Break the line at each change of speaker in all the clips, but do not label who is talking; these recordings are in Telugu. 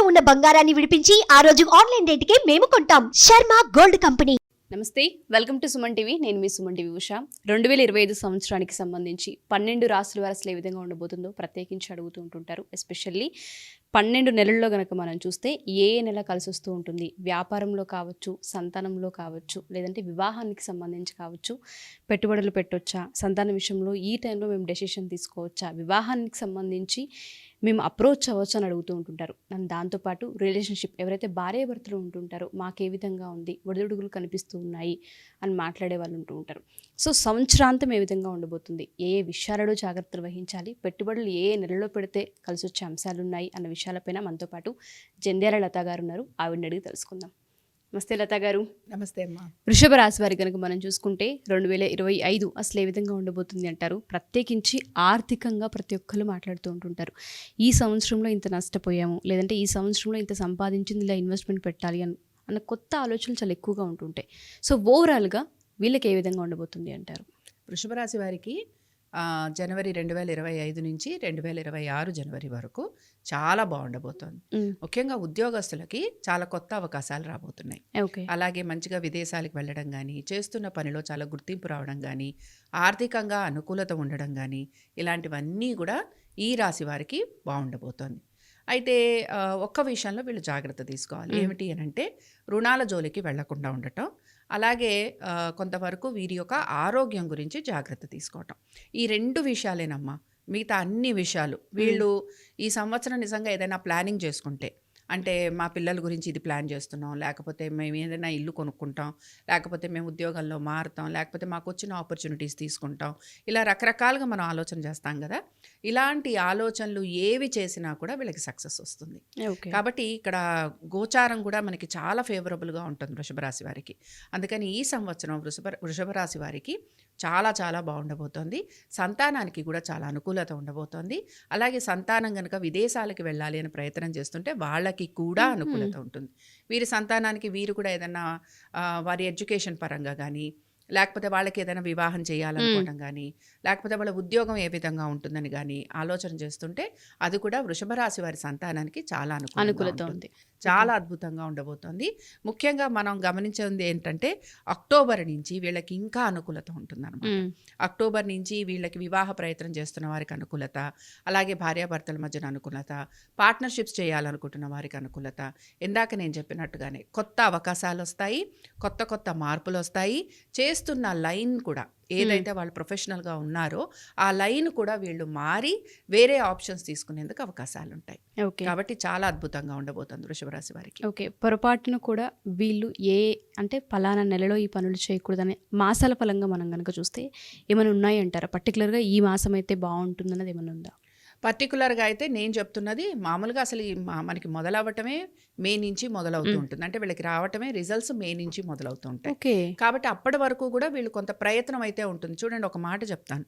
తాకట్టులో ఉన్న బంగారాన్ని విడిపించి ఆ రోజు ఆన్లైన్ రేటుకే మేము కొంటాం. Sharma gold company.
నమస్తే, వెల్కమ్ టు సుమన్ టీవీ. నేను మీ సుమన్ టీవీ ఉషా. 2025 సంవత్సరానికి సంబంధించి 12 రాశుల వారు అసలు ఏ విధంగా ఉండబోతుందో ప్రత్యేకించి అడుగుతూ ఉంటుంటారు. ఎస్పెషల్లీ 12 నెలల్లో కనుక మనం చూస్తే ఏ నెల కలిసి వస్తూ ఉంటుంది, వ్యాపారంలో కావచ్చు, సంతానంలో కావచ్చు, లేదంటే వివాహానికి సంబంధించి కావచ్చు, పెట్టుబడులు పెట్టొచ్చా, సంతానం విషయంలో ఈ టైంలో మేము డెసిషన్ తీసుకోవచ్చా, వివాహానికి సంబంధించి మేము అప్రోచ్ అవ్వచ్చు అని అడుగుతూ ఉంటుంటారు. అండ్ దాంతోపాటు రిలేషన్షిప్ ఎవరైతే భార్యాభర్తలు ఉంటుంటారో మాకు ఏ విధంగా ఉంది, ఒడిదుడుగులు కనిపిస్తూ ఉన్నాయి అని మాట్లాడే వాళ్ళు ఉంటూ ఉంటారు. సో సంవత్సరాంతం ఏ విధంగా ఉండబోతుంది, ఏ విషయాలలో జాగ్రత్తలు వహించాలి, పెట్టుబడులు ఏ నెలలో పెడితే కలిసి వచ్చే అంశాలు ఉన్నాయి అన్న విషయాలపైన మనతో పాటు జంధ్యాల లత గారు ఉన్నారు. ఆవిడని అడిగి తెలుసుకుందాం. నమస్తే లత గారు.
నమస్తే అమ్మా.
వృషభ రాశి వారి కనుక మనం చూసుకుంటే 2025 అసలు ఏ విధంగా ఉండబోతుంది అంటారు? ప్రత్యేకించి ఆర్థికంగా ప్రతి ఒక్కరు మాట్లాడుతూ ఉంటుంటారు. ఈ సంవత్సరంలో ఇంత నష్టపోయాము, లేదంటే ఈ సంవత్సరంలో ఇంత సంపాదించింది ఇలా ఇన్వెస్ట్మెంట్ పెట్టాలి అన్న కొత్త ఆలోచనలు చాలా ఎక్కువగా ఉంటుంటాయి. సో ఓవరాల్గా వీళ్ళకి ఏ విధంగా ఉండబోతుంది అంటారు?
వృషభ రాశి వారికి జనవరి 2025 నుంచి 2026 జనవరి వరకు చాలా బాగుండబోతోంది. ముఖ్యంగా ఉద్యోగస్తులకి చాలా కొత్త అవకాశాలు రాబోతున్నాయి. అలాగే మంచిగా విదేశాలకు వెళ్ళడం కానీ, చేస్తున్న పనిలో చాలా గుర్తింపు రావడం కానీ, ఆర్థికంగా అనుకూలత ఉండడం కానీ, ఇలాంటివన్నీ కూడా ఈ రాశి వారికి బాగుండబోతోంది. అయితే ఒక్క విషయంలో వీళ్ళు జాగ్రత్త తీసుకోవాలి. ఏమిటి అని అంటే రుణాల జోలికి వెళ్లకుండా ఉండటం, అలాగే కొంతవరకు వీరి యొక్క ఆరోగ్యం గురించి జాగ్రత్త తీసుకోవటం. ఈ 2 విషయాలేనమ్మా. మిగతా అన్ని విషయాలు వీళ్ళు ఈ సంవత్సరం నిజంగా ఏదైనా ప్లానింగ్ చేసుకుంటే, అంటే మా పిల్లల గురించి ఇది ప్లాన్ చేస్తున్నాం, లేకపోతే మేము ఏదైనా ఇల్లు కొనుక్కుంటాం, లేకపోతే మేము ఉద్యోగంలో మారుతాం, లేకపోతే మాకు వచ్చిన ఆపర్చునిటీస్ తీసుకుంటాం, ఇలా రకరకాలుగా మనం ఆలోచన చేస్తాం కదా. ఇలాంటి ఆలోచనలు ఏవి చేసినా కూడా వీళ్ళకి సక్సెస్ వస్తుంది. కాబట్టి ఇక్కడ గోచారం కూడా మనకి చాలా ఫేవరబుల్గా ఉంటుంది వృషభ రాశి వారికి. అందుకని ఈ సంవత్సరం వృషభ రాశి వారికి చాలా చాలా బాగుండబోతోంది. సంతానానికి కూడా చాలా అనుకూలత ఉండబోతోంది. అలాగే సంతానం కనుక విదేశాలకు వెళ్ళాలి అని ప్రయత్నం చేస్తుంటే వాళ్ళకి కూడా అనుకూలత ఉంటుంది. వీరి సంతానానికి వీరు కూడా ఏదన్నా వారి ఎడ్యుకేషన్ పరంగా కానీ, లేకపోతే వాళ్ళకి ఏదైనా వివాహం చేయాలనుకోవడం కానీ, లేకపోతే వాళ్ళ ఉద్యోగం ఏ విధంగా ఉంటుందని కానీ ఆలోచన చేస్తుంటే అది కూడా వృషభ రాశి వారి సంతానానికి చాలా అనుకూలత ఉంది. చాలా అద్భుతంగా ఉండబోతోంది. ముఖ్యంగా మనం గమనించేది ఏంటంటే అక్టోబర్ నుంచి వీళ్ళకి ఇంకా అనుకూలత ఉంటుందన్నమాట. అక్టోబర్ నుంచి వీళ్ళకి వివాహ ప్రయత్నం చేస్తున్న వారికి అనుకూలత, అలాగే భార్యాభర్తల మధ్యన అనుకూలత, పార్ట్నర్షిప్స్ చేయాలనుకుంటున్న వారికి అనుకూలత, ఇందాక నేను చెప్పినట్టుగానే కొత్త అవకాశాలు వస్తాయి, కొత్త కొత్త మార్పులు వస్తాయి. చేస్తున్న లైన్ కూడా ఏదైతే వాళ్ళు ప్రొఫెషనల్గా ఉన్నారో ఆ లైన్ కూడా వీళ్ళు మారి వేరే ఆప్షన్స్ తీసుకునేందుకు అవకాశాలు ఉంటాయి. కాబట్టి చాలా అద్భుతంగా ఉండబోతుంది వృషభ రాశి వారికి.
ఓకే, పొరపాటును కూడా వీళ్ళు అంటే ఫలానా నెలలో ఈ పనులు చేయకూడదని మాసాల ఫలంగా మనం కనుక చూస్తే ఏమైనా ఉన్నాయి అంటారా? పర్టికులర్గా ఈ మాసం అయితే బాగుంటుంది అన్నది ఏమైనా ఉందా?
పర్టికులర్గా అయితే నేను చెప్తున్నది మామూలుగా అసలు మనకి మొదలవ్వటమే మే నుంచి మొదలవుతూ ఉంటుంది. అంటే వీళ్ళకి రావటమే రిజల్ట్స్ మే నుంచి మొదలవుతూ ఉంటాయి. కాబట్టి అప్పటి వరకు కూడా వీళ్ళు కొంత ప్రయత్నం అయితే ఉంటుంది. చూడండి, ఒక మాట చెప్తాను,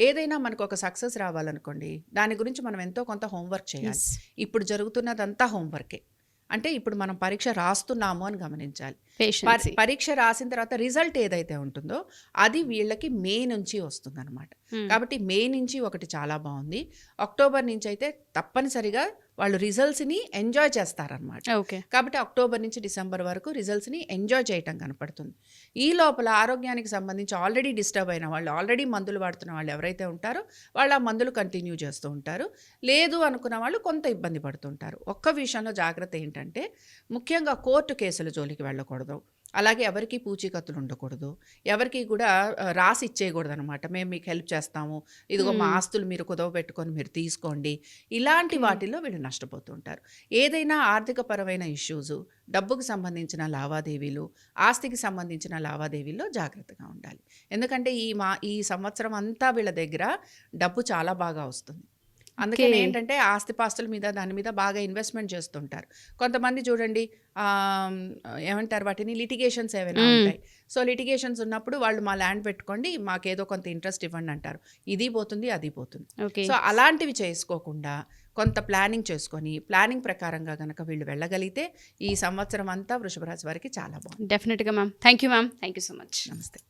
ఏదైనా మనకు ఒక సక్సెస్ రావాలనుకోండి, దాని గురించి మనం ఎంతో కొంత హోంవర్క్ చేయాలి. ఇప్పుడు జరుగుతున్నదంతా హోంవర్కే. అంటే ఇప్పుడు మనం పరీక్ష రాస్తున్నాము అని గమనించాలి. పరీక్ష రాసిన తర్వాత రిజల్ట్ ఏదైతే ఉంటుందో అది వీళ్ళకి మే నుంచి వస్తుంది అనమాట. కాబట్టి మే నుంచి ఒకటి చాలా బాగుంది. అక్టోబర్ నుంచి అయితే తప్పనిసరిగా వాళ్ళు రిజల్ట్స్ని ఎంజాయ్ చేస్తారనమాట. కాబట్టి అక్టోబర్ నుంచి డిసెంబర్ వరకు రిజల్ట్స్ని ఎంజాయ్ చేయటం కనపడుతుంది. ఈ లోపల ఆరోగ్యానికి సంబంధించి ఆల్రెడీ డిస్టర్బ్ అయిన వాళ్ళు, ఆల్రెడీ మందులు వాడుతున్న వాళ్ళు ఎవరైతే ఉంటారో వాళ్ళు ఆ మందులు కంటిన్యూ చేస్తూ ఉంటారు. లేదు అనుకున్న వాళ్ళు కొంత ఇబ్బంది పడుతుంటారు. ఒక్క విషయంలో జాగ్రత్త ఏంటంటే ముఖ్యంగా కోర్టు కేసుల జోలికి వెళ్ళకూడదు. అలాగే ఎవరికి పూచీకత్తులు ఉండకూడదు, ఎవరికి కూడా రాసి ఇచ్చేయకూడదు అనమాట. మేము మీకు హెల్ప్ చేస్తాము, ఇదిగో మా ఆస్తులు మీరు కుదవ పెట్టుకొని మీరు తీసుకోండి, ఇలాంటి వాటిల్లో వీళ్ళు నష్టపోతూ ఉంటారు. ఏదైనా ఆర్థిక పరమైన ఇష్యూస్, డబ్బుకు సంబంధించిన లావాదేవీలు, ఆస్తికి సంబంధించిన లావాదేవీల్లో జాగ్రత్తగా ఉండాలి. ఎందుకంటే ఈ సంవత్సరం అంతా వీళ్ళ దగ్గర డబ్బు చాలా బాగా వస్తుంది. అందుకని ఏంటంటే ఆస్తిపాస్తుల మీద దాని మీద బాగా ఇన్వెస్ట్మెంట్ చేస్తుంటారు. కొంతమంది చూడండి ఏమంటారు వాటిని, లిటిగేషన్స్ ఏమైనా ఉంటాయి. సో లిటిగేషన్స్ ఉన్నప్పుడు వాళ్ళు మా ల్యాండ్ పెట్టుకోండి, మాకేదో కొంత ఇంట్రెస్ట్ ఇవ్వండి అంటారు. ఇది పోతుంది, అది పోతుంది. సో అలాంటివి చేసుకోకుండా కొంత ప్లానింగ్ చేసుకొని ప్లానింగ్ ప్రకారంగా కనుక వీళ్ళు వెళ్ళగలిగితే ఈ సంవత్సరం అంతా వృషభ రాశి వారికి చాలా బాగుంది.
డెఫినెట్గా ma'am. Thank you ma'am. Thank you so much.
నమస్తే.